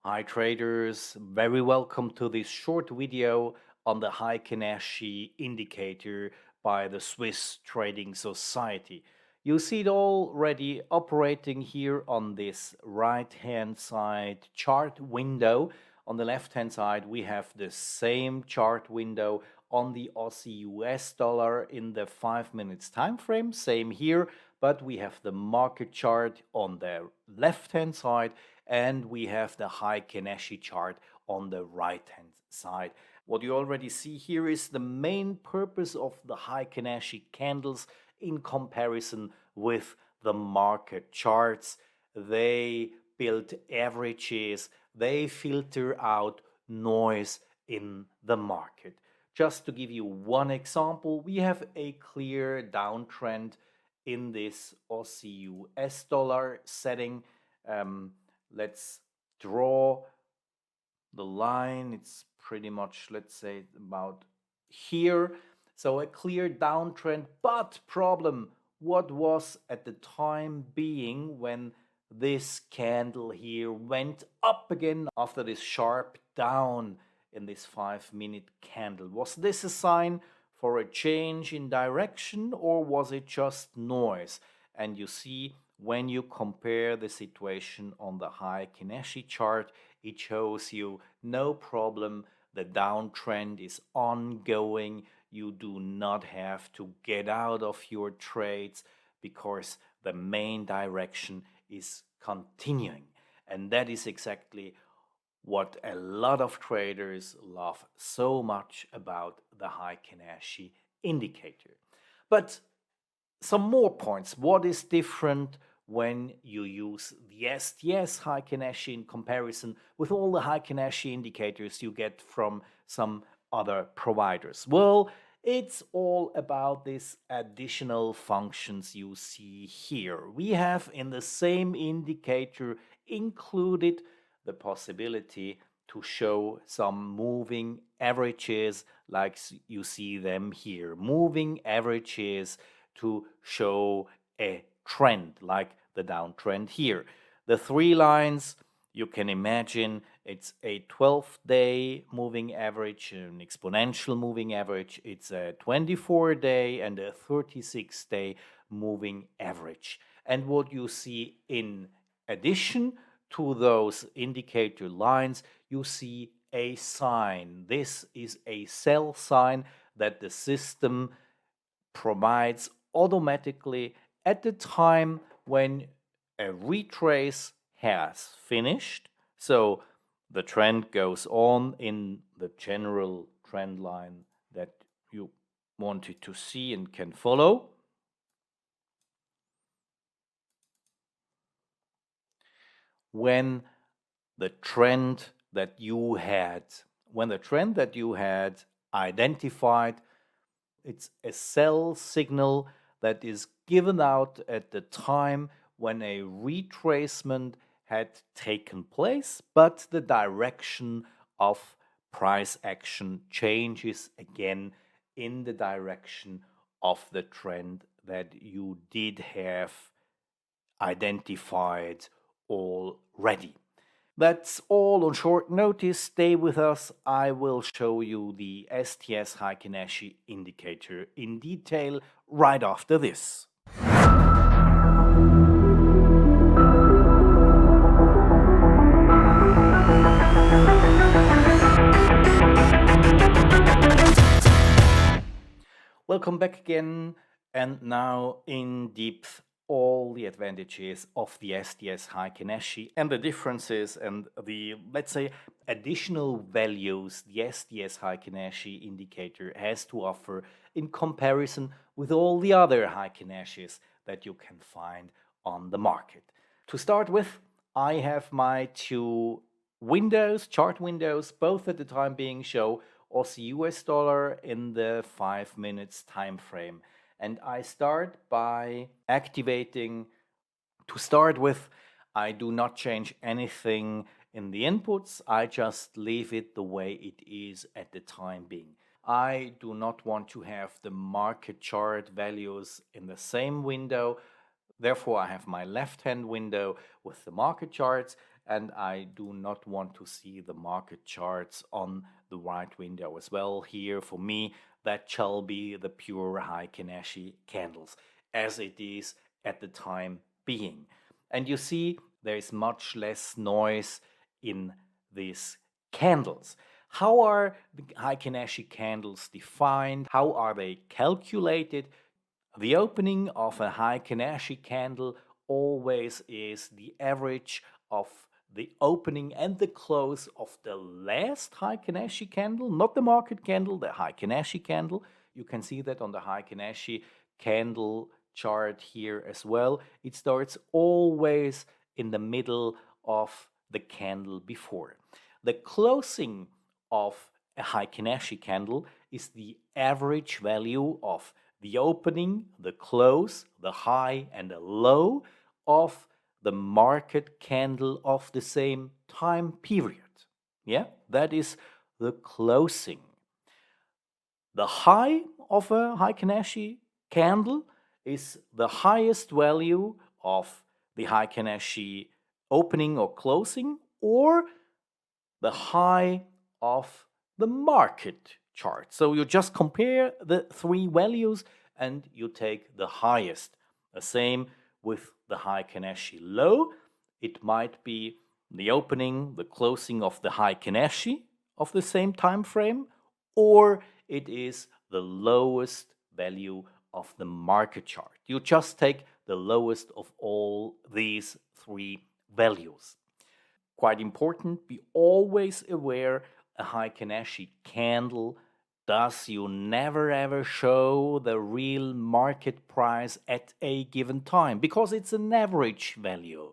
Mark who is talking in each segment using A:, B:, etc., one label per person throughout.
A: Hi traders, very welcome to this short video on the Heiken Ashi Indicator by the Swiss Trading Society. You see it already operating here on this right hand side chart window. On the left hand side we have the same chart window on the Aussie US dollar in the 5 minutes time frame, same here, but we have the market chart on the left hand side and we have the Heiken Ashi chart on the right hand side. What you already see here is the main purpose of the Heiken Ashi candles in comparison with the market charts. They build averages, they filter out noise in the market. Just to give you one example, we have a clear downtrend in this Aussie US dollar setting. Let's draw the line. It's pretty much, let's say, about here. So a clear downtrend, but problem, what was at the time being when this candle here went up again after this sharp down in this 5-minute candle? Was this a sign for a change in direction, or was it just noise? And you see, when you compare the situation on the Heiken Ashi chart, it shows you no problem. The downtrend is ongoing. You do not have to get out of your trades because the main direction is continuing. And that is exactly what a lot of traders love so much about the Heiken Ashi indicator. But some more points. What is different when you use the STS Heiken Ashi in comparison with all the Heiken Ashi indicators you get from some other providers? Well, it's all about these additional functions you see here. We have in the same indicator included the possibility to show some moving averages like you see them here. Moving averages to show a trend like the downtrend here. The three lines, you can imagine it's a 12-day moving average, an exponential moving average. It's a 24-day and a 36-day moving average. And what you see in addition to those indicator lines, you see a sign. This is a sell sign that the system provides automatically at the time when a retrace has finished. So the trend goes on in the general trend line that you wanted to see and can follow. When the trend that you had identified, it's a sell signal that is given out at the time when a retracement had taken place, but the direction of price action changes again in the direction of the trend that you did have identified already. That's all on short notice. Stay with us. I will show you the STS Heiken Ashi indicator in detail right after this. Welcome back again, and now in depth all the advantages of the STS Heiken Ashi and the differences and the, let's say, additional values the STS Heiken Ashi indicator has to offer in comparison with all the other Heiken Ashis that you can find on the market. To start with, I have my two windows, chart windows, both at the time being show Aussie US dollar in the 5 minutes time frame. And I start by activating. To start with, I do not change anything in the inputs. I just leave it the way it is at the time being. I do not want to have the market chart values in the same window. Therefore, I have my left-hand window with the market charts, and I do not want to see the market charts on the right window as well. Here, for me, that shall be the pure Heiken Ashi candles, as it is at the time being. And you see, there is much less noise in these candles. How are the Heiken Ashi candles defined? How are they calculated? The opening of a Heiken Ashi candle always is the average of the opening and the close of the last Heiken Ashi candle, not the market candle, the Heiken Ashi candle. You can see that on the Heiken Ashi candle chart here as well. It starts always in the middle of the candle before. The closing of a Heiken Ashi candle is the average value of the opening, the close, the high, and the low of the market candle of the same time period. Yeah, that is the closing. The high of a Heiken Ashi candle is the highest value of the Heiken Ashi opening or closing, or the high of the market chart. So you just compare the three values and you take the highest. The same with the Heiken Ashi low. It might be the opening, the closing of the Heiken Ashi of the same time frame, or it is the lowest value of the market chart. You just take the lowest of all these three values. Quite important, be always aware a Heiken Ashi candle does you never ever show the real market price at a given time, because it's an average value.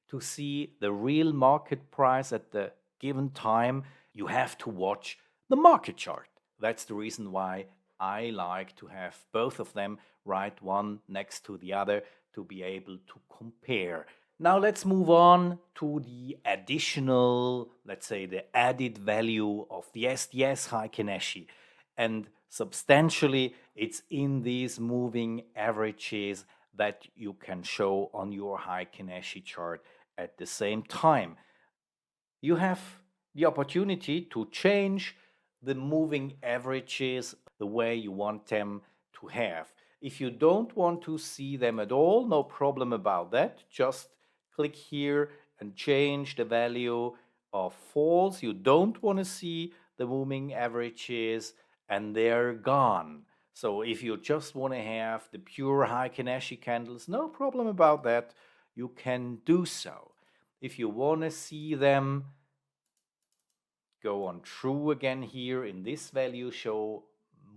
A: To see the real market price at the given time, you have to watch the market chart. That's the reason why I like to have both of them right one next to the other to be able to compare. Now let's move on to the additional, let's say the added value of the STS Heiken Ashi. And substantially, it's in these moving averages that you can show on your Heiken Ashi chart at the same time. You have the opportunity to change the moving averages the way you want them to have. If you don't want to see them at all, no problem about that. Just click here and change the value of false. You don't want to see the moving averages, and they're gone. So if you just want to have the pure Heiken Ashi candles, no problem about that. You can do so. If you want to see them, go on true again here in this value, show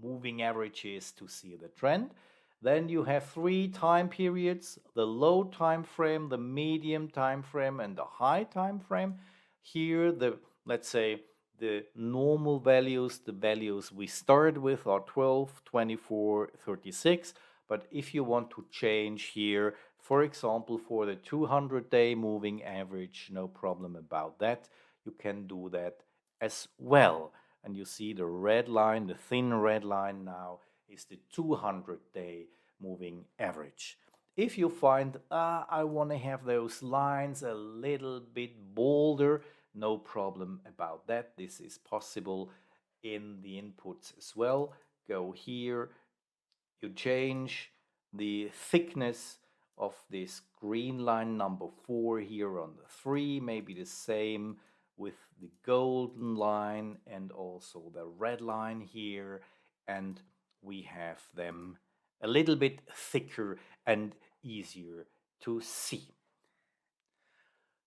A: moving averages to see the trend. Then you have three time periods: the low time frame, the medium time frame, and the high time frame. Here, let's say the normal values, the values we start with are 12, 24, 36. But if you want to change here, for example, for the 200-day moving average, no problem about that. You can do that as well. And you see the red line, the thin red line now is the 200-day moving average. If you find, I want to have those lines a little bit bolder, no problem about that. This is possible in the inputs as well. Go here, you change the thickness of this green line number 4 here on the 3, maybe the same with the golden line and also the red line here, and we have them a little bit thicker and easier to see.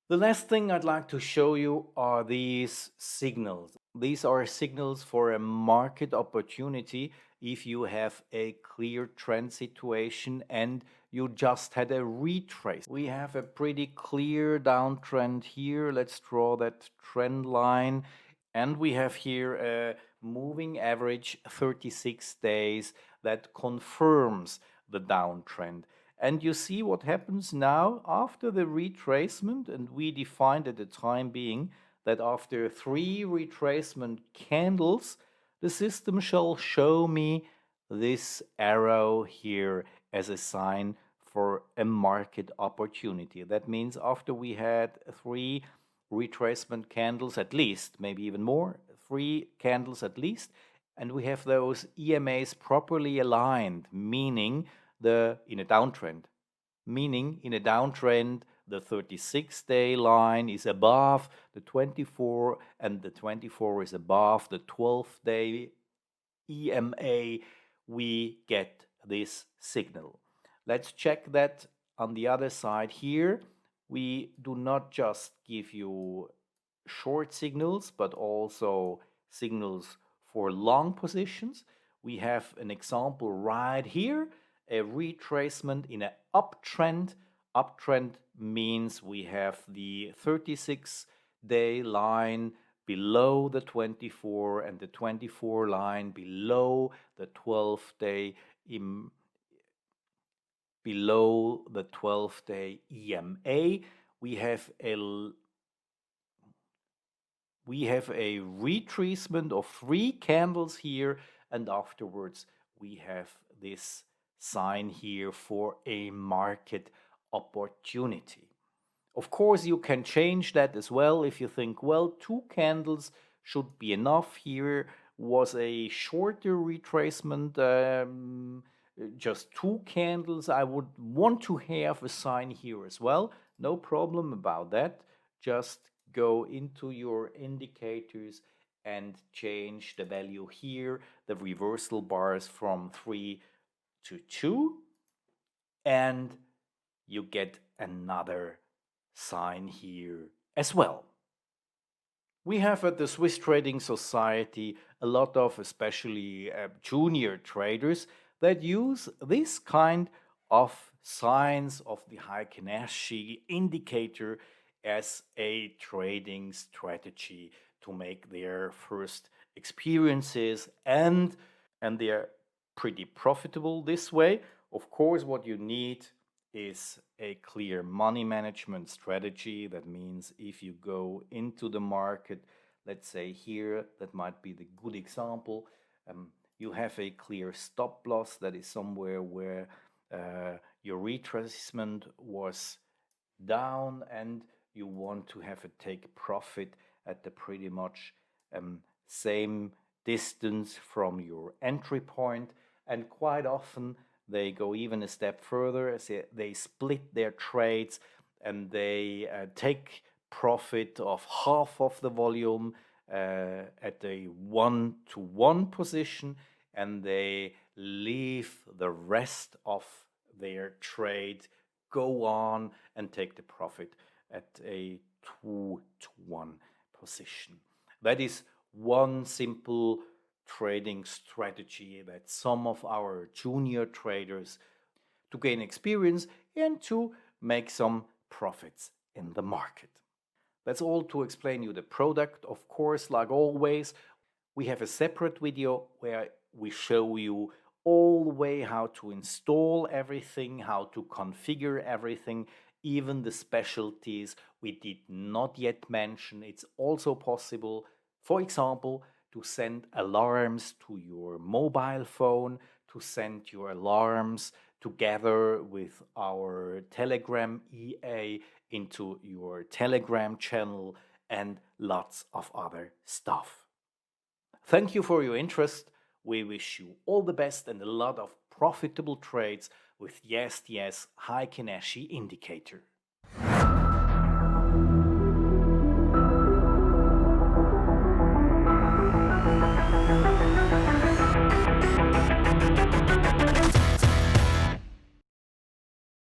A: The last thing I'd like to show you are these signals. These are signals for a market opportunity if you have a clear trend situation and you just had a retrace. We have a pretty clear downtrend here. Let's draw that trend line. And we have here a moving average 36 days that confirms the downtrend. And you see what happens now after the retracement, and we defined at the time being that after 3 retracement candles, the system shall show me this arrow here as a sign for a market opportunity. That means after we had 3 retracement candles at least, maybe even more, 3 candles at least, and we have those EMAs properly aligned, meaning in a downtrend, the 36-day line is above the 24 and the 24 is above the 12-day EMA, we get this signal. Let's check that on the other side here. We do not just give you short signals, but also signals for long positions. We have an example right here, a retracement in an uptrend. Uptrend means we have the 36-day line below the 24 and the 24 line below the 12-day below the 12-day EMA. We have a retracement of 3 candles here, and afterwards we have this sign here for a market opportunity. Of course, you can change that as well if you think, well, 2 candles should be enough. Here was a shorter retracement, just 2 candles. I would want to have a sign here as well. No problem about that. Just go into your indicators and change the value here, the reversal bars from 3 to 2, and you get another sign here as well. We have at the Swiss Trading Society a lot of especially junior traders that use this kind of signs of the Heiken Ashi indicator as a trading strategy to make their first experiences, and they're pretty profitable this way. Of course, what you need is a clear money management strategy. That means if you go into the market, let's say here, that might be the good example, you have a clear stop loss that is somewhere where your retracement was down and you want to have a take profit at the pretty much same distance from your entry point. And quite often they go even a step further as they split their trades and they take profit of half of the volume at a 1-to-1 position, and they leave the rest of their trade, go on and take the profit at a 2-to-1 position. That is one simple trading strategy that some of our junior traders to gain experience and to make some profits in the market. That's all to explain you the product. Of course, like always, we have a separate video where we show you all the way how to install everything, how to configure everything, even the specialties we did not yet mention. It's also possible, for example, to send alarms to your mobile phone, to send your alarms together with our Telegram EA into your Telegram channel, and lots of other stuff. Thank you for your interest. We wish you all the best and a lot of profitable trades with the STS Heiken Ashi Indicator.